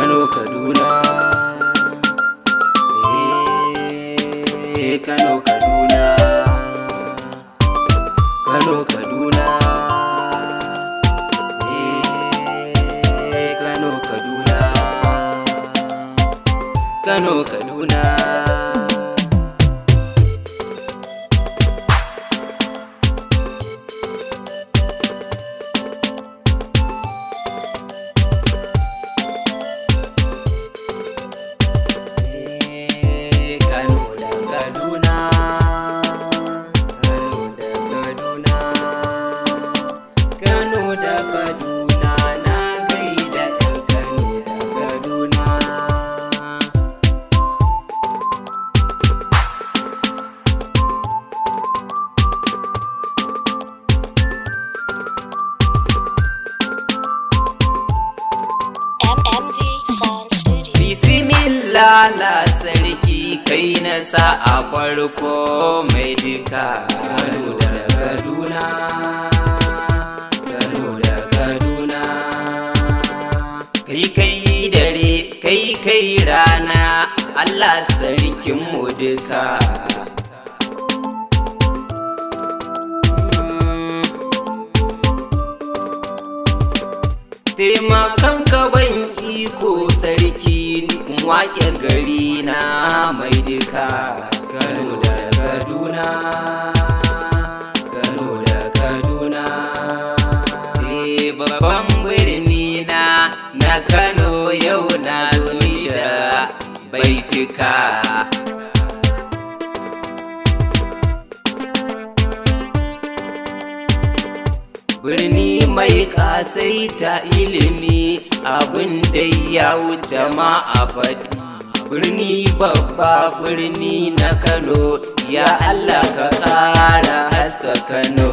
Kano, Kaduna. Kano, Kaduna. Kano, Kaduna. Kano, Kaduna. Kano, Kaduna. Bismillah sarki kai na sa a farko mai duka. Kano da Kaduna, Kano da Kaduna. Kai dare, kai rana, Allah sarkin mu duka. Taimakan ka ban iko sarki wake gari na mai duka. Kano da Kaduna, Kano da Kaduna. Babban birni na Kano yau na zo da baituka. Birni mai kasaita ilimi abin da ya wuce ma a faɗi. Birni babba birni na Kano, ya Allah ka ƙara haska Kano.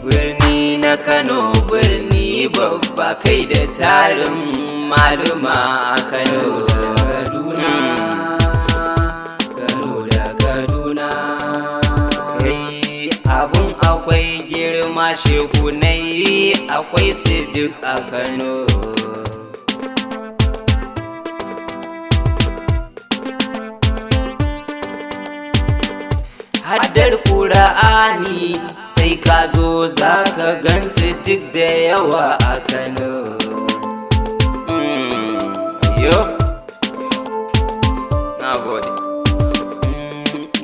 Birni na Kano birni babba kai da tarin maluma a Kano. Kaduna, Kano da Kaduna. Kai abun akwai girma shekunai akwai su duk a Kano. Haddar Kur'ani sai ka zo za ka gansu duk da yawa a Kano. Yo, na gode.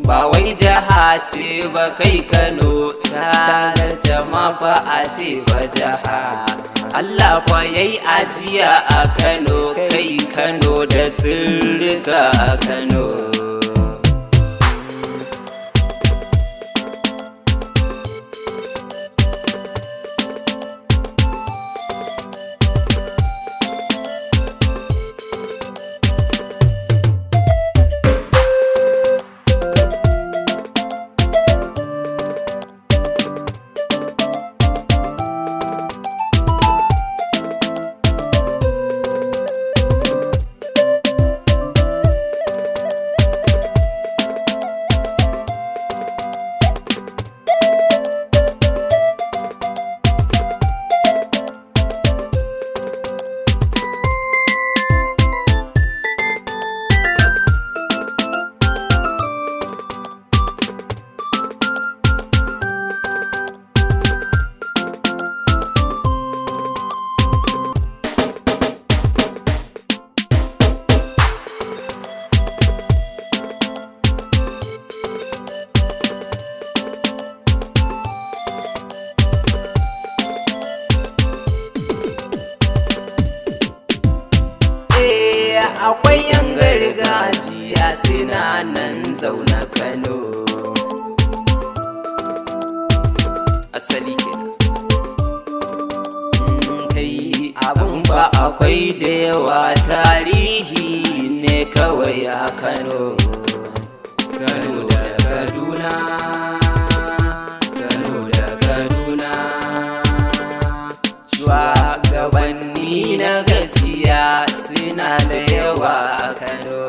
Ba wai jaha ce ba kai Kano, ta halarci mafa a ce ba jaha. Allah fa yayi ajiya a Kano, kai Kano da sirrika a Kano. Akwai yan gargajiya suna nan zauna Kano. Asali kenan. Kai abun ba akwai da yawa tarihi ne kawai a Kano. Kano da Kaduna, Kano da Kaduna. Shugabanni na gaskiya suna da yawa a Kano.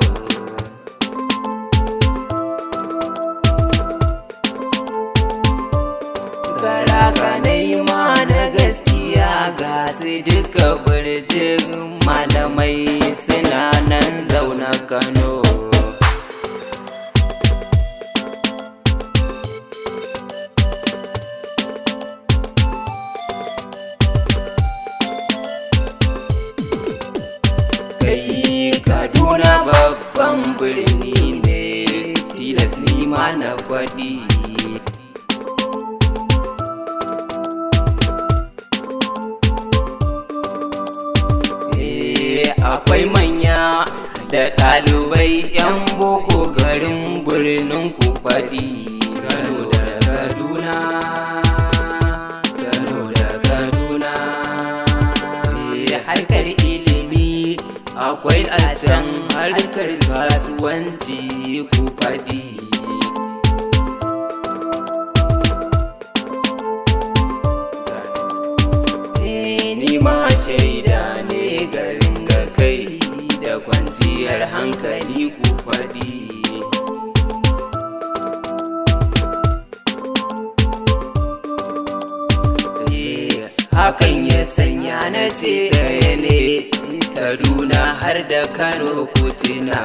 su duka birjin malamai suna nan zauna Kano. Kai Kaduna babban birni ne, tilas ni ma na faɗi. Akwai manya da ɗalibai 'yan boko garin birnin ku faɗi. Kano da Kaduna, Kano da Kaduna. Harkar ilimi akwai a can, harkar kasuwanci ku faɗi. Ni ma shaida ne garin ga kai da kwanciyar hankali ku faɗi. Hakan ya sanya na ce ɗaya ne Kaduna har da Kano ku tuna.